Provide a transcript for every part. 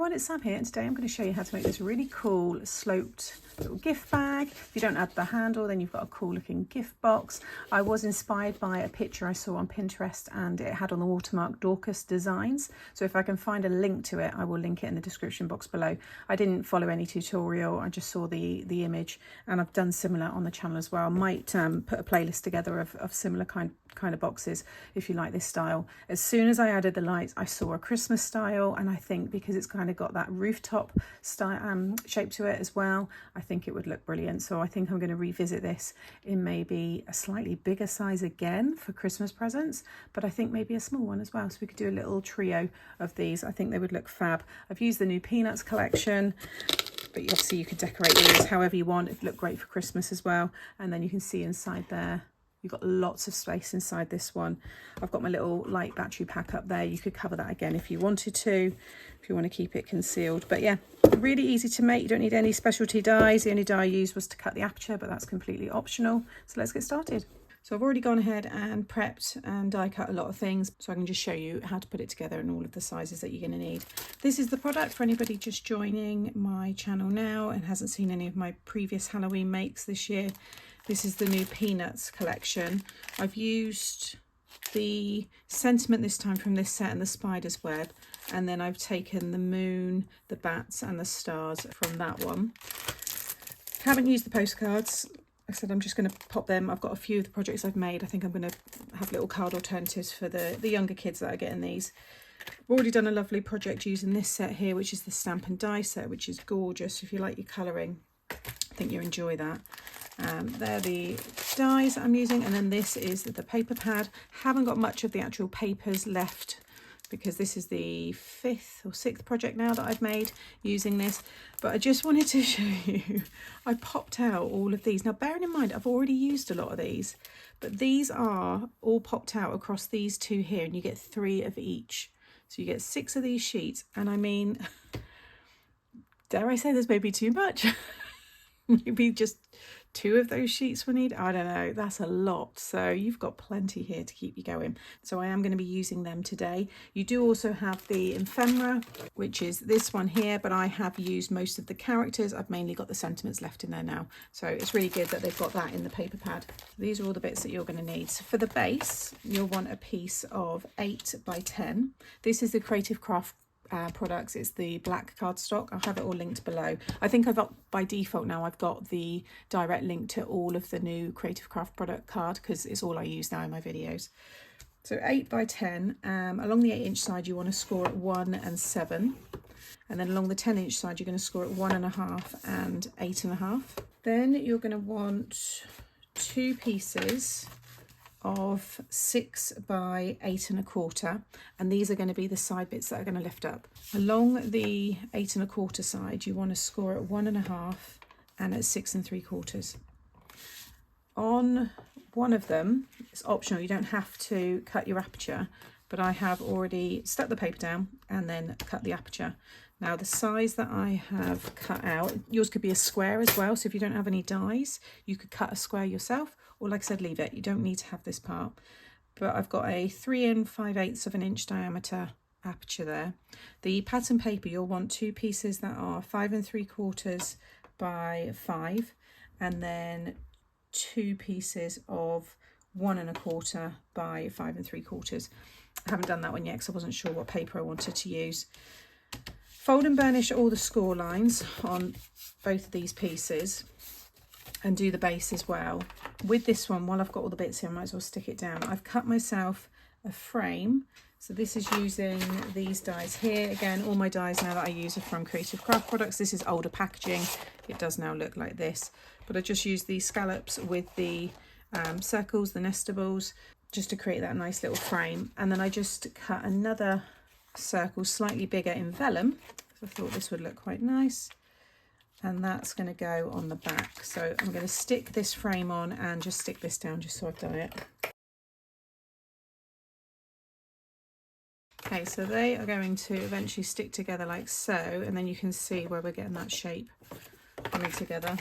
everyone, it's Sam here, and today I'm going to show you how to make this really cool sloped little gift bag. If you don't add the handle, then you've got a cool looking gift box. I was inspired by a picture I saw on Pinterest, and it had on the watermark Dorcas Designs. So if I can find a link to it, I will link it in the description box below. I didn't follow any tutorial, I just saw the image, and I've done similar on the channel as well. I might put a playlist together of similar kind of boxes if you like this style. As soon as I added the lights, I saw a Christmas style, and I think because it's kind of got that rooftop style shape to it as well, I think it would look brilliant. So I think I'm going to revisit this in maybe a slightly bigger size again for Christmas presents, but I think maybe a small one as well, so we could do a little trio of these. I think they would look fab. I've used the new Peanuts collection, but obviously you could decorate these however you want. It'd look great for Christmas as well. And then you can see inside there, you've got lots of space inside this one. I've got my little light battery pack up there. You could cover that again if you wanted to, if you want to keep it concealed. But yeah, really easy to make. You don't need any specialty dies. The only die I used was to cut the aperture, but that's completely optional. So let's get started. So I've already gone ahead and prepped and die cut a lot of things, so I can just show you how to put it together and all of the sizes that you're going to need. This is the product for anybody just joining my channel now and hasn't seen any of my previous Halloween makes this year. This is the new Peanuts collection. I've used the sentiment this time from this set and the spider's web, and then I've taken the moon, the bats and the stars from that one. Haven't used the postcards. Like I said, I'm just going to pop them. I've got a few of the projects I've made. I think I'm going to have little card alternatives for the younger kids that are getting these. I've already done a lovely project using this set here, which is the stamp and die set, which is gorgeous. If you like your colouring, I think you'll enjoy that. They're the dies I'm using, and then this is the paper pad. Haven't got much of the actual papers left because this is the 5th or 6th project now that I've made using this, but I just wanted to show you, I popped out all of these. Now bearing in mind I've already used a lot of these, but these are all popped out across these two here, and you get 3 of each. So you get 6 of these sheets, and I mean, dare I say there's maybe too much? Maybe just 2 of those sheets we need. I don't know, that's a lot. So you've got plenty here to keep you going. So I am going to be using them today. You do also have the ephemera, which is this one here, but I have used most of the characters. I've mainly got the sentiments left in there now. So it's really good that they've got that in the paper pad. These are all the bits that you're going to need. So for the base, you'll want a piece of 8 by 10. This is the Creative Craft products. It's the black cardstock. I'll have it all linked below. I think I've got, by default now, I've got the direct link to all of the new Creative Craft product card because it's all I use now in my videos. So 8 by 10. Along the 8-inch side you want to score at 1 and 7, and then along the 10-inch side you're going to score at 1.5 and 8.5. Then you're going to want 2 pieces of 6 by 8.25, and these are going to be the side bits that are going to lift up. Along the 8.25 side you want to score at 1.5 and at 6 3/4. On one of them, it's optional, you don't have to cut your aperture, but I have already stuck the paper down and then cut the aperture. Now the size that I have cut out, yours could be a square as well, so if you don't have any dies you could cut a square yourself, or like I said, leave it. You don't need to have this part. But I've got a 3 5/8 of an inch diameter aperture there. The pattern paper, you'll want 2 pieces that are 5 3/4 by 5, and then 2 pieces of 1 1/4 by 5 3/4. I haven't done that one yet because I wasn't sure what paper I wanted to use. Fold and burnish all the score lines on both of these pieces, and do the base as well. With this one, while I've got all the bits here, I might as well stick it down. I've cut myself a frame. So this is using these dies here. Again, all my dies now that I use are from Creative Craft products. This is older packaging. It does now look like this. But I just used these scallops with the circles, the nestables, just to create that nice little frame. And then I just cut another circle slightly bigger in vellum. So I thought this would look quite nice. And that's going to go on the back. So I'm going to stick this frame on and just stick this down just so I've done it. Okay, so they are going to eventually stick together like so, and then you can see where we're getting that shape coming together.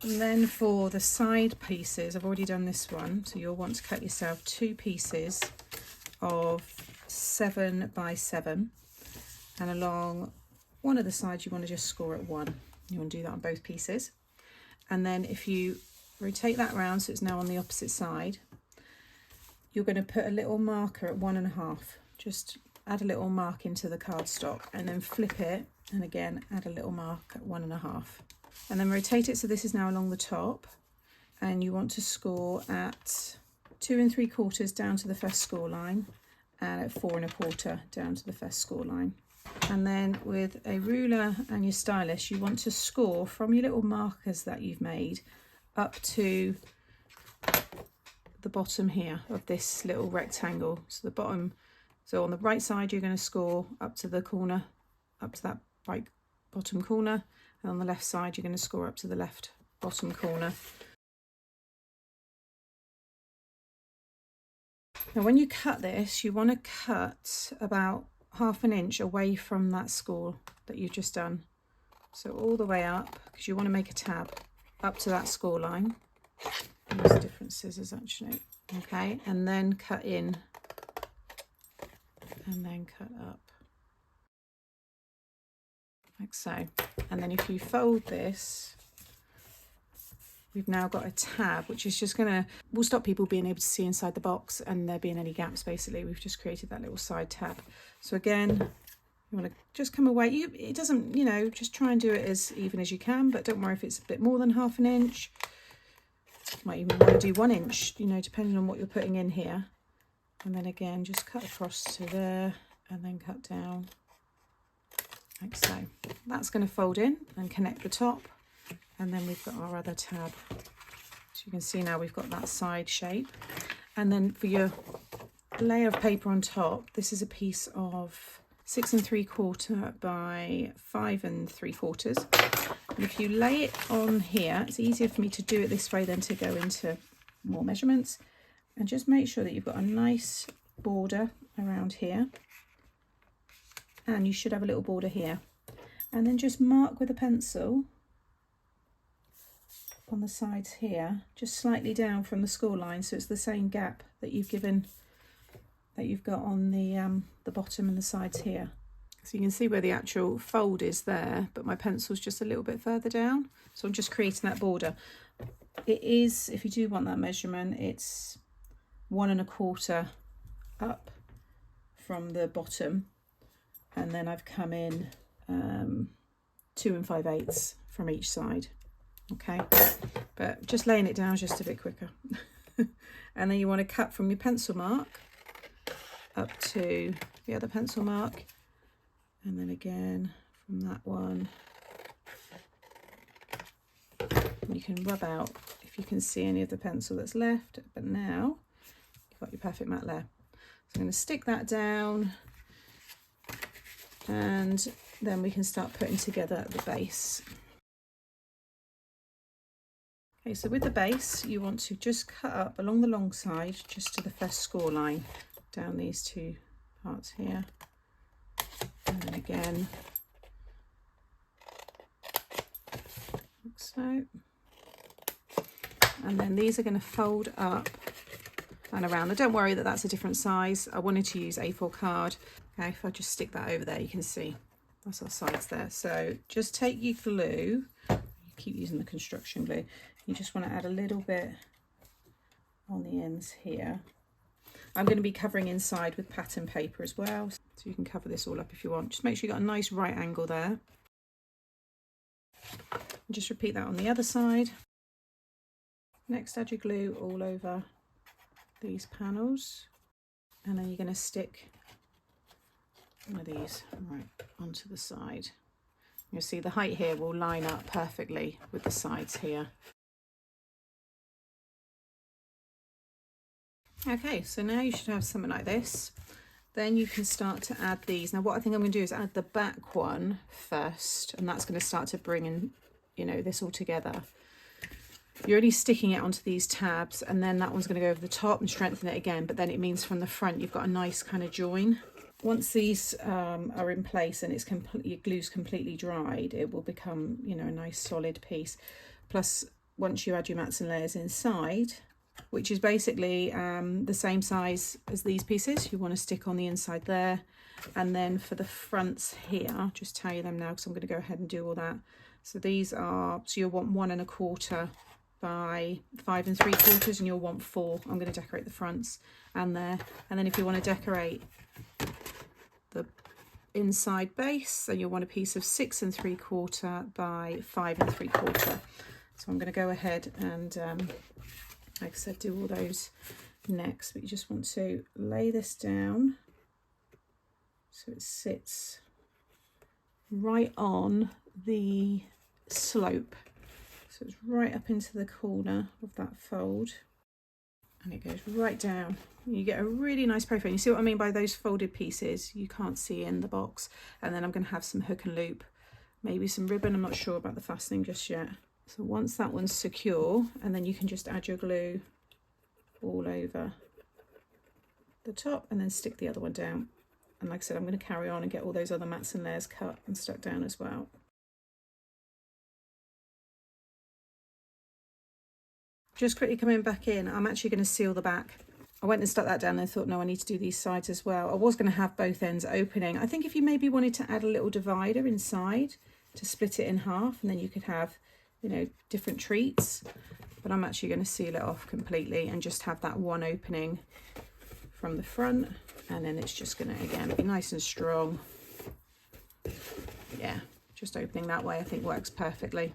And then for the side pieces, I've already done this one, so you'll want to cut yourself 2 pieces of 7 by 7, and along one of the sides you want to just score at 1. You want to do that on both pieces. And then if you rotate that round so it's now on the opposite side, you're going to put a little marker at 1.5. Just add a little mark into the cardstock and then flip it, and again add a little mark at 1.5. And then rotate it so this is now along the top, and you want to score at 2 3/4 down to the first score line and at 4 1/4 down to the first score line. And then with a ruler and your stylus, you want to score from your little markers that you've made up to the bottom here of this little rectangle. So the bottom, so on the right side you're going to score up to the corner, up to that right bottom corner, and on the left side you're going to score up to the left bottom corner. Now when you cut this, you want to cut about 1/2 inch away from that score that you've just done. So all the way up, because you want to make a tab up to that score line. Use different scissors actually. Okay, and then cut in and then cut up like so. And then if you fold this, we've now got a tab, which is just will stop people being able to see inside the box and there being any gaps. Basically, we've just created that little side tab. So again, you want to just come away. It doesn't, you know, just try and do it as even as you can, but don't worry if it's a bit more than 1/2 inch. You might even want to do 1 inch, you know, depending on what you're putting in here. And then again, just cut across to there and then cut down like so. That's going to fold in and connect the top. And then we've got our other tab. So you can see now we've got that side shape. And then for your layer of paper on top, this is a piece of 6 3/4 by 5 3/4. And if you lay it on here, it's easier for me to do it this way than to go into more measurements. And just make sure that you've got a nice border around here. And you should have a little border here. And then just mark with a pencil on the sides here, just slightly down from the score line, so it's the same gap that you've got on the bottom and the sides here. So you can see where the actual fold is there, but my pencil's just a little bit further down, so I'm just creating that border. It is, if you do want that measurement, it's 1 1/4 up from the bottom, and then I've come in 2 5/8 from each side. Okay, but just laying it down is just a bit quicker. And then you want to cut from your pencil mark up to the other pencil mark, and then again from that one. And you can rub out if you can see any of the pencil that's left, but now you've got your perfect mat layer. So I'm going to stick that down, and then we can start putting together the base. Okay, so with the base, you want to just cut up along the long side, just to the first score line, down these 2 parts here. And then again, like so. And then these are going to fold up and around. Now don't worry that that's a different size. I wanted to use A4 card. Okay, if I just stick that over there, you can see that's our sides there. So just take your glue. Keep using the construction glue. You just want to add a little bit on the ends here. I'm going to be covering inside with pattern paper as well, so you can cover this all up if you want. Just make sure you've got a nice right angle there. And just repeat that on the other side. Next, add your glue all over these panels, and then you're going to stick one of these right onto the side. You'll see the height here will line up perfectly with the sides here. Okay, so now you should have something like this. Then you can start to add these. Now what I think I'm going to do is add the back one first, and that's going to start to bring in, you know, this all together. You're only sticking it onto these tabs, and then that one's going to go over the top and strengthen it again, but then it means from the front you've got a nice kind of join. Once these are in place and it's your glue's completely dried, it will become, you know, a nice solid piece. Plus, once you add your mats and layers inside, which is basically the same size as these pieces, you want to stick on the inside there, And then for the fronts here, I'll just tell you them now because I'm going to go ahead and do all that. So these are, so you'll want 1 1/4 by 5 3/4, and you'll want 4. I'm going to decorate the fronts and there. And then if you want to decorate the inside base, then you'll want a piece of 6 3/4 by 5 3/4. So I'm going to go ahead and, like I said, do all those next, but you just want to lay this down so it sits right on the slope. So it's right up into the corner of that fold, and it goes right down. You get a really nice profile. You see what I mean by those folded pieces you can't see in the box. And then I'm going to have some hook and loop, maybe some ribbon. I'm not sure about the fastening just yet. So once that one's secure, and then you can just add your glue all over the top and then stick the other one down. And like I said, I'm going to carry on and get all those other mats and layers cut and stuck down as well. Just quickly coming back in, I'm actually going to seal the back. I went and stuck that down and thought, no, I need to do these sides as well. I was going to have both ends opening. I think if you maybe wanted to add a little divider inside to split it in half, and then you could have, you know, different treats. But I'm actually going to seal it off completely and just have that one opening from the front. And then it's just going to, again, be nice and strong. Yeah, just opening that way I think works perfectly.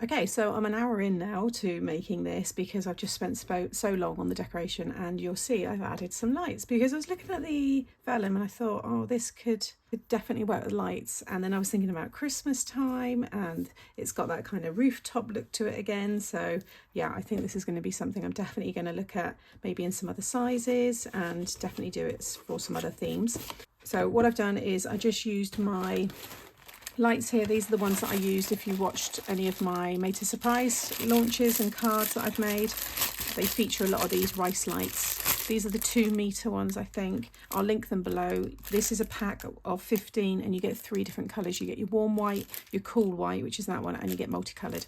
Okay, so I'm an hour in now to making this because I've just spent so long on the decoration, and you'll see I've added some lights because I was looking at the vellum and I thought, oh, this could definitely work with lights. And then I was thinking about Christmas time, and it's got that kind of rooftop look to it again. So yeah, I think this is going to be something I'm definitely going to look at maybe in some other sizes, and definitely do it for some other themes. So what I've done is I just used my lights here. These are the ones that I used if you watched any of my Made to Surprise launches and cards that I've made. They feature a lot of these rice lights. These are the 2 meter ones, I think. I'll link them below. This is a pack of 15 and you get 3 different colours. You get your warm white, your cool white, which is that one, and you get multicoloured.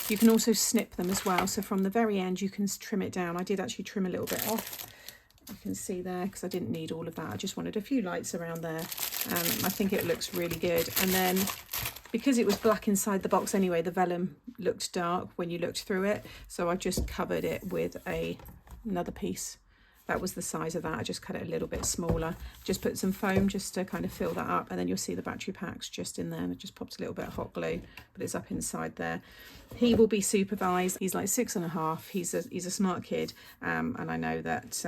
You can also snip them as well. So from the very end you can trim it down. I did actually trim a little bit off. You can see there, because I didn't need all of that. I just wanted a few lights around there. I think it looks really good. And then because it was black inside the box anyway, the vellum looked dark when you looked through it. So I just covered it with another piece. That was the size of that. I just cut it a little bit smaller. Just put some foam just to kind of fill that up. And then you'll see the battery packs just in there. And I just popped a little bit of hot glue, but it's up inside there. He will be supervised. He's like 6.5. He's a smart kid. And I know that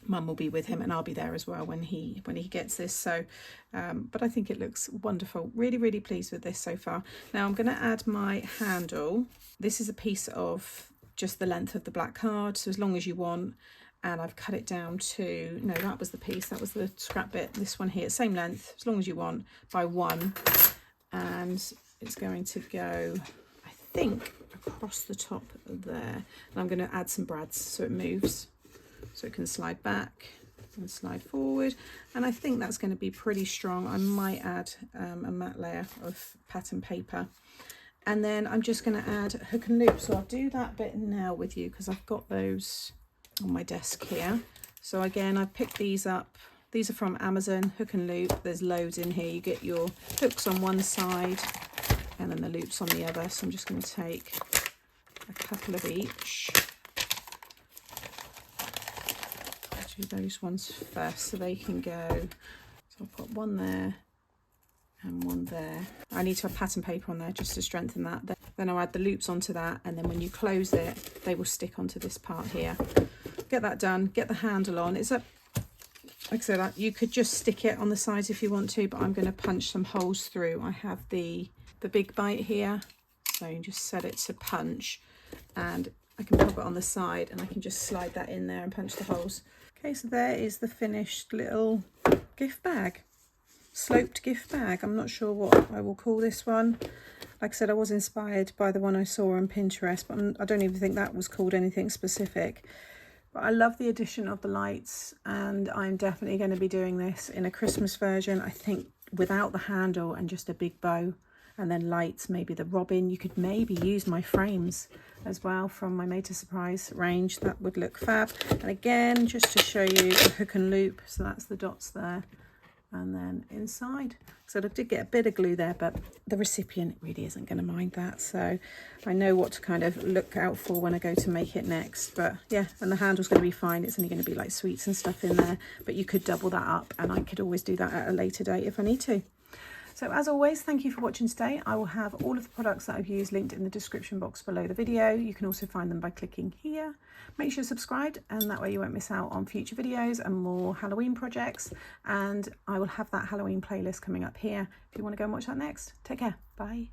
Mum will be with him, and I'll be there as well when he gets this. So but I think it looks wonderful. Really pleased with this so far. Now I'm going to add my handle. This is a piece of just the length of the black card, so as long as you want. And I've cut it down to, no, that was the piece, that was the scrap bit. This one here, same length, as long as you want, by 1. And it's going to go, I think, across the top there. And I'm going to add some brads so it moves, so it can slide back and slide forward. And I think that's going to be pretty strong. I might add a matte layer of pattern paper. And then I'm just going to add hook and loop. So I'll do that bit now with you because I've got those on my desk here. So again, I picked these up. These are from Amazon, hook and loop. There's loads in here. You get your hooks on one side and then the loops on the other. So I'm just going to take a couple of each. I'll do those ones first so they can go. So I'll put one there and one there. I need to have pattern paper on there just to strengthen that. Then I'll add the loops onto that, and then when you close it, they will stick onto this part here. Get that done, get the handle on. It's a, like I said, you could just stick it on the sides if you want to, but I'm going to punch some holes through. I have the big bite here, so you just set it to punch, and I can pop it on the side and I can just slide that in there and punch the holes. Okay, so there is the finished little gift bag, sloped gift bag. I'm not sure what I will call this one. Like I said, I was inspired by the one I saw on Pinterest, but I don't even think that was called anything specific. But I love the addition of the lights, and I'm definitely going to be doing this in a Christmas version. I think without the handle and just a big bow, and then lights, maybe the robin. You could maybe use my frames as well from my Made to Surprise range. That would look fab. And again, just to show you a hook and loop. So that's the dots there. And then inside. So I did get a bit of glue there, but the recipient really isn't going to mind that. So I know what to kind of look out for when I go to make it next. But yeah, and the handle's going to be fine. It's only going to be like sweets and stuff in there. But you could double that up, and I could always do that at a later date if I need to. So as always, thank you for watching today. I will have all of the products that I've used linked in the description box below the video. You can also find them by clicking here. Make sure you're subscribed, and that way you won't miss out on future videos and more Halloween projects. And I will have that Halloween playlist coming up here if you want to go and watch that next. Take care. Bye.